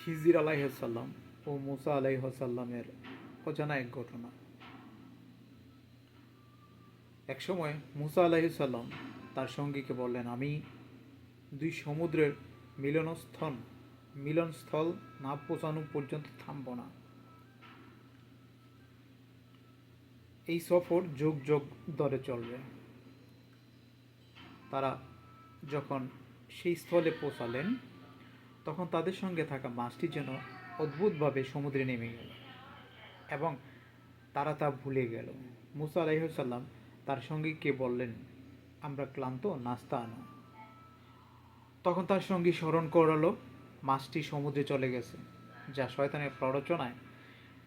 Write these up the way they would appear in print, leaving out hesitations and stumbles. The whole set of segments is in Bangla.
খিজির আলাইহিসসালাম ও মুসা আলাইহিসসালামের অজানা এক ঘটনা। একসময় মুসা আলাইহিসসালাম তার সঙ্গীকে বললেন, আমি দুই সমুদ্রের মিলনস্থল না পৌঁছানো পর্যন্ত থামব না। এই সফর যুগ যুগ ধরে চলবে। তারা যখন সেই স্থলে পৌঁছালেন, তখন তাদের সঙ্গে থাকা মাছটি যেন অদ্ভুতভাবে সমুদ্রে নেমে গেল এবং তারা তা ভুলে গেল। মুসা আলাইহিসসালাম তার সঙ্গীকে বললেন, আমরা ক্লান্ত, নাস্তা আনো। তখন তার সঙ্গী স্মরণ করালো মাছটি সমুদ্রে চলে গেছে, যা শয়তানের প্ররোচনায়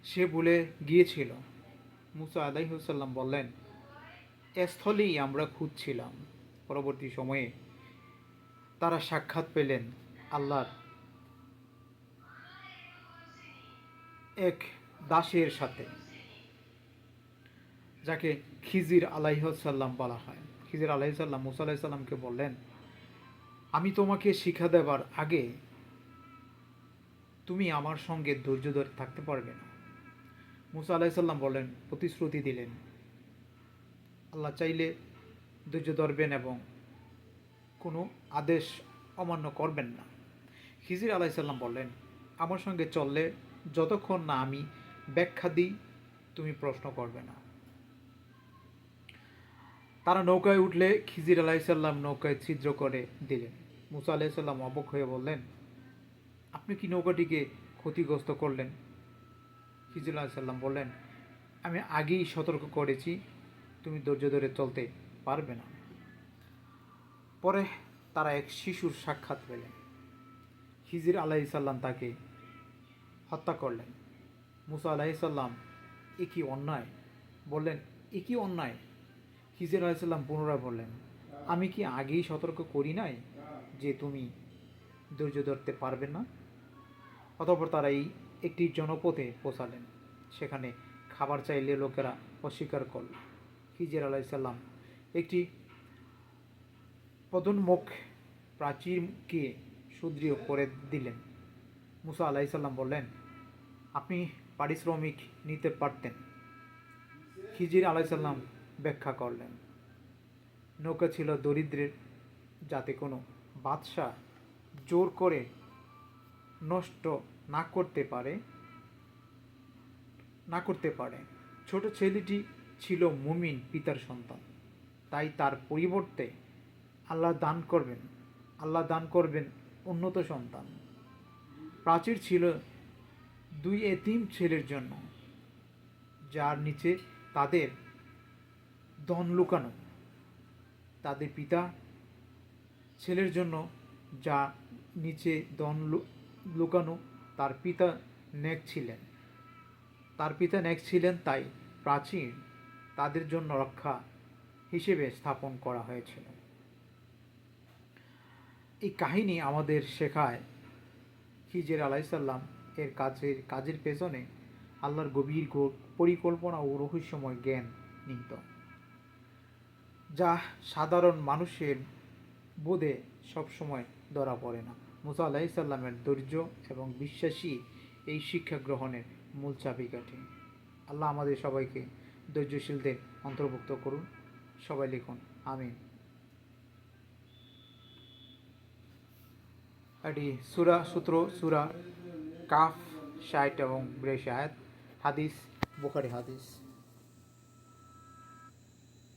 সে ভুলে গিয়েছিল। মুসা আলাইহিসসালাম বললেন, এ স্থলেই আমরা খুঁজছিলাম। পরবর্তী সময়ে তারা সাক্ষাৎ পেলেন আল্লাহর এক দাসের সাথে, যাকে খিজির আলাইহিসসালাম বলা হয়। খিজির আলাইহিসসালাম মুসা আলাইহিসসালামকে বললেন, আমি তোমাকে শিক্ষা দেবার আগে তুমি আমার সঙ্গে ধৈর্য ধরে থাকতে পারবে না। মুসা আলাইহিসসালাম বললেন, প্রতিশ্রুতি দিলেন আল্লাহ চাইলে ধৈর্য ধরবেন এবং কোনো আদেশ অমান্য করবেন না। খিজির আলাইহিসসালাম বললেন, আমার সঙ্গে চললে যতক্ষণ না আমি ব্যাখ্যা দিই তুমি প্রশ্ন করবে না। তারা নৌকায় উঠলে খিজির আলাইহিসসালাম নৌকায় ছিদ্র করে দিলেন। মুসা আলাইহিসসালাম অবাক হয়ে বললেন, আপনি কি নৌকাটিকে ক্ষতিগ্রস্ত করলেন? খিজির আলাইহিসসালাম বললেন, আমি আগেই সতর্ক করেছি, তুমি ধৈর্য ধরে চলতে পারবে না। পরে তারা এক শিশুর সাক্ষাৎ পেলেন। খিজির আলাইহিসসালাম তাকে হত্যা করলেন। মুসা আলাইহিসসালাম এ কি অন্যায় বললেন, এ কি অন্যায়? খিজির আলাইহিসসালাম পুনরায় বললেন, আমি কি আগেই সতর্ক করি নাই যে তুমি ধৈর্য ধরতে পারবে না? অতঃপর তারা একটি জনপদে পৌঁছালেন। সেখানে খাবার চাইলে লোকেরা অস্বীকার করল। খিজির আলাইহিসসালাম একটি পদোন্মুখ প্রাচীরকে সুদৃঢ় করে দিলেন। মুসা আলাইহিসসালাম বললেন, আপনি পারিশ্রমিক নিতে পারতেন। খিজির আলাইহিসসালাম ব্যাখ্যা করলেন, নৌকা ছিল দরিদ্রের, যাতে কোনো বাদশাহ জোর করে নষ্ট না করতে পারে। ছোট ছেলেটি ছিল মুমিন পিতার সন্তান, তাই তার পরিবর্তে আল্লাহ দান করবেন উন্নত সন্তান। প্রাচীর ছিল দুই এতিম ছেলের জন্য, যার নিচে তাদের ধন লুকানো। তাদের পিতা ছেলের জন্য যা নিচে ধন লুকানো, তার পিতা নেক ছিলেন, তাই প্রাচীর তাদের জন্য রক্ষা হিসেবে স্থাপন করা হয়েছিল। এই কাহিনী আমাদের শেখায় খিজির আলাইহিসসালাম এর কাজের পেছনে আল্লাহর গভীর পরিকল্পনা ও রহস্যময় জ্ঞান নিহিত, যা সাধারণ মানুষের বোধে সবসময় ধরা পড়ে না। মুসা আলাইহিসসালামের ধৈর্য এবং বিশ্বাসী এই শিক্ষা গ্রহণের মূল চাবিকাঠি। আল্লাহ আমাদের সবাইকে ধৈর্যশীলদের অন্তর্ভুক্ত করুন। সবাই লিখুন আমিন। এটি সূরা কাফ ৬০ এবং ৮২ আয়াত। হাদিস বুখারী হাদিস।